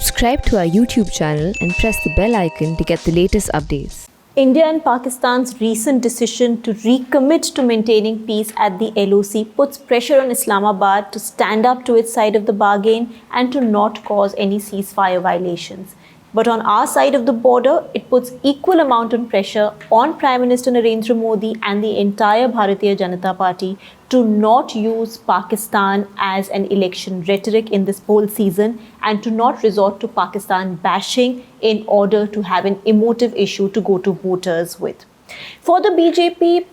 Subscribe to our YouTube channel and press the bell icon to get the latest updates. India and Pakistan's recent decision to recommit to maintaining peace at the LOC puts pressure on Islamabad to stand up to its side of the bargain and to not cause any ceasefire violations. But on our side of the border, it puts equal amount of pressure on Prime Minister Narendra Modi and the entire Bharatiya Janata Party to not use Pakistan as an election rhetoric in this poll season and to not resort to Pakistan bashing in order to have an emotive issue to go to voters with. For the BJP,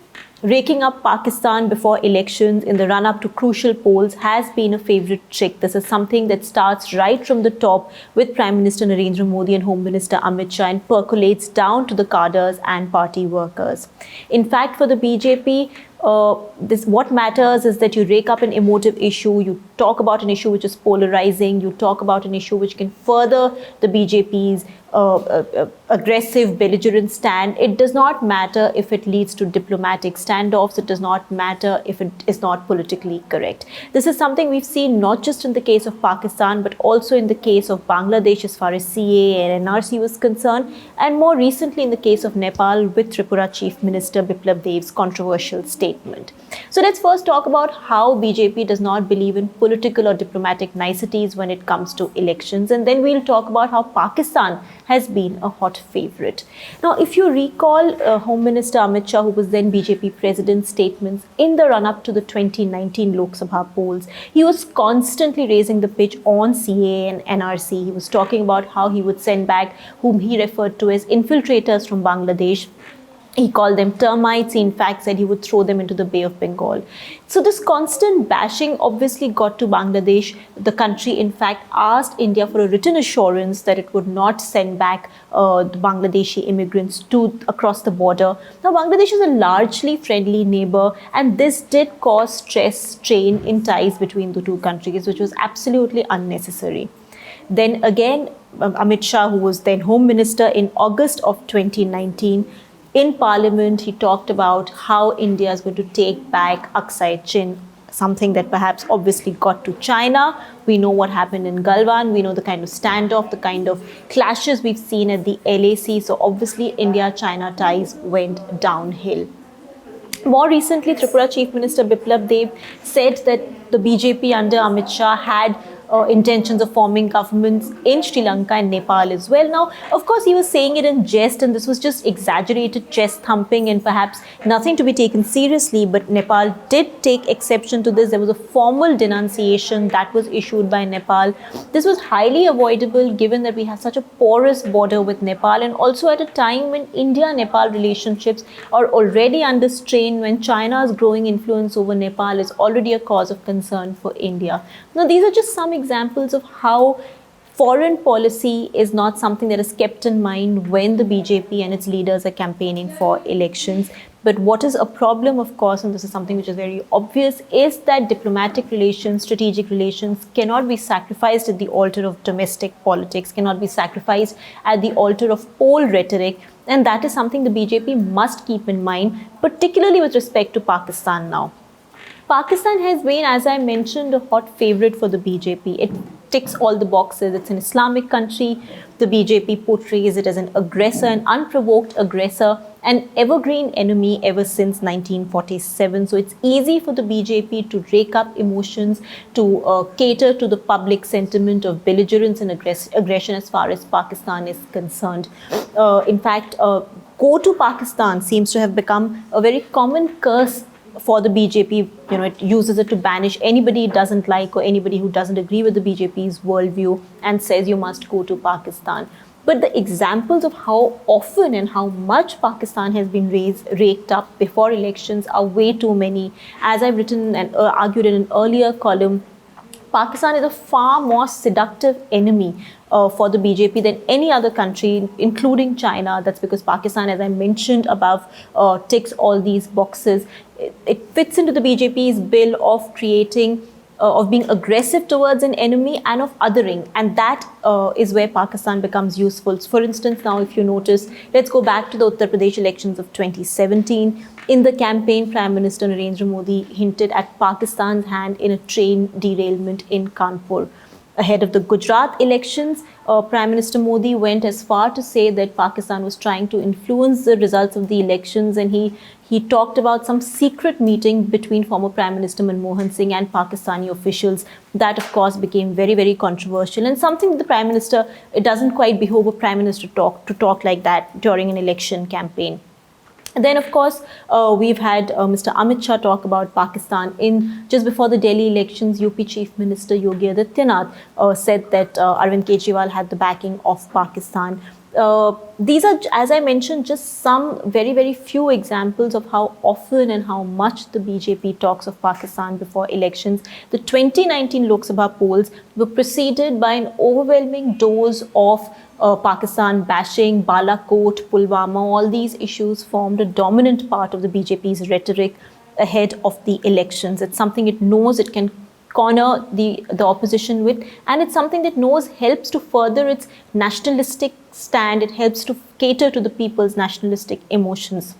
raking up Pakistan before elections in the run-up to crucial polls has been a favorite trick. This is something that starts right from the top with Prime Minister Narendra Modi and Home Minister Amit Shah and percolates down to the cadres and party workers. In fact, for the BJP, what matters is that you rake up an emotive issue, you talk about an issue which is polarizing, you talk about an issue which can further the BJP's aggressive, belligerent stand. It does not matter if it leads to diplomatic standoffs. It does not matter if it is not politically correct. This is something we've seen not just in the case of Pakistan, but also in the case of Bangladesh as far as CAA and NRC was concerned, and more recently in the case of Nepal with Tripura Chief Minister Biplab Deb's controversial statement. So let's first talk about how BJP does not believe in political or diplomatic niceties when it comes to elections, and then we'll talk about how Pakistan has been a hot favorite. Now, if you recall Home Minister Amit Shah, who was then BJP President's statements in the run-up to the 2019 Lok Sabha polls, he was constantly raising the pitch on CAA and NRC. He was talking about how he would send back whom he referred to as infiltrators from Bangladesh. He called them termites. He in fact said he would throw them into the Bay of Bengal. So this constant bashing obviously got to Bangladesh. The country in fact asked India for a written assurance that it would not send back the Bangladeshi immigrants across the border. Now Bangladesh is a largely friendly neighbor, and this did cause strain in ties between the two countries, which was absolutely unnecessary. Then again, Amit Shah, who was then Home Minister in August of 2019, in Parliament, he talked about how India is going to take back Aksai Chin, something that perhaps obviously got to China. We know what happened in Galwan. We know the kind of standoff, the kind of clashes we've seen at the LAC. So obviously, India-China ties went downhill. More recently, Tripura Chief Minister Biplab Deb said that the BJP under Amit Shah had intentions of forming governments in Sri Lanka and Nepal as well. Now, of course, he was saying it in jest, and this was just exaggerated chest thumping and perhaps nothing to be taken seriously. But Nepal did take exception to this. There was a formal denunciation that was issued by Nepal. This was highly avoidable given that we have such a porous border with Nepal, and also at a time when India-Nepal relationships are already under strain, when China's growing influence over Nepal is already a cause of concern for India. Now, these are just some examples of how foreign policy is not something that is kept in mind when the BJP and its leaders are campaigning for elections. But what is a problem, of course, and this is something which is very obvious, is that diplomatic relations, strategic relations cannot be sacrificed at the altar of domestic politics, cannot be sacrificed at the altar of poll rhetoric. And that is something the BJP must keep in mind, particularly with respect to Pakistan now. Pakistan has been, as I mentioned, a hot favorite for the BJP. It ticks all the boxes. It's an Islamic country. The BJP portrays it as an aggressor, an unprovoked aggressor, an evergreen enemy ever since 1947. So it's easy for the BJP to rake up emotions, to cater to the public sentiment of belligerence and aggression as far as Pakistan is concerned. In fact, go to Pakistan seems to have become a very common curse for the BJP. It uses it to banish anybody it doesn't like or anybody who doesn't agree with the BJP's worldview and says you must go to Pakistan. But the examples of how often and how much Pakistan has been raked up before elections are way too many. As I've written and argued in an earlier column, Pakistan is a far more seductive enemy for the BJP than any other country, including China. That's because Pakistan, as I mentioned above, ticks all these boxes. It fits into the BJP's bill of creating of being aggressive towards an enemy and of othering. And that is where Pakistan becomes useful. So for instance, now if you notice, let's go back to the Uttar Pradesh elections of 2017. In the campaign, Prime Minister Narendra Modi hinted at Pakistan's hand in a train derailment in Kanpur. Ahead of the Gujarat elections, Prime Minister Modi went as far to say that Pakistan was trying to influence the results of the elections, and he talked about some secret meeting between former Prime Minister Manmohan Singh and Pakistani officials. That, of course, became very, very controversial, and something that the Prime Minister, it doesn't quite behove a Prime Minister to talk like that during an election campaign. And then, of course, we've had Mr. Amit Shah talk about Pakistan. Just before the Delhi elections, UP Chief Minister Yogi Adityanath said that Arvind Kejriwal had the backing of Pakistan. These are, as I mentioned, just some very, very few examples of how often and how much the BJP talks of Pakistan before elections. The 2019 Lok Sabha polls were preceded by an overwhelming dose of Pakistan bashing. Balakot, Pulwama, all these issues formed a dominant part of the BJP's rhetoric ahead of the elections. It's something it knows it can corner the opposition with, and it's something that knows helps to further its nationalistic stand. It helps to cater to the people's nationalistic emotions.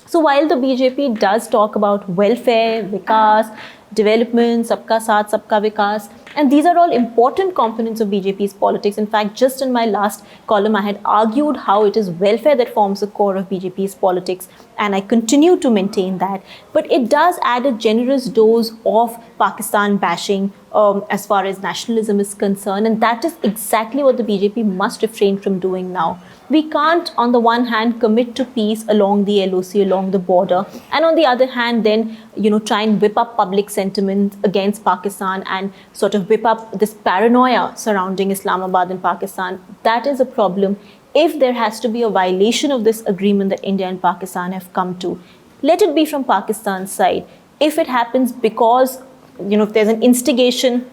So while the BJP does talk about welfare, vikas, development, sabka saath, sabka vikas, and these are all important components of BJP's politics. In fact, just in my last column, I had argued how it is welfare that forms the core of BJP's politics, and I continue to maintain that. But it does add a generous dose of Pakistan bashing as far as nationalism is concerned, and that is exactly what the BJP must refrain from doing now. We can't, on the one hand, commit to peace along the LOC, along the border, and on the other hand, then try and whip up public sentiment against Pakistan and sort of whip up this paranoia surrounding Islamabad and Pakistan. That is a problem. If there has to be a violation of this agreement that India and Pakistan have come to, let it be from Pakistan's side. If it happens because, if there's an instigation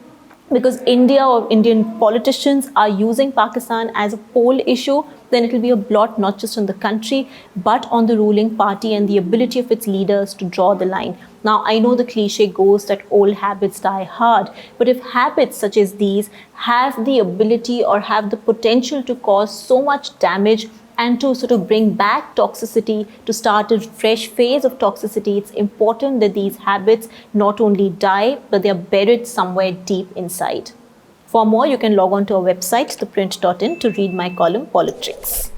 because India or Indian politicians are using Pakistan as a pole issue, then it will be a blot not just on the country, but on the ruling party and the ability of its leaders to draw the line. Now, I know the cliche goes that old habits die hard, but if habits such as these have the ability or have the potential to cause so much damage and to sort of bring back toxicity, to start a fresh phase of toxicity, it's important that these habits not only die, but they are buried somewhere deep inside. For more, you can log on to our website, theprint.in, to read my column, Politics.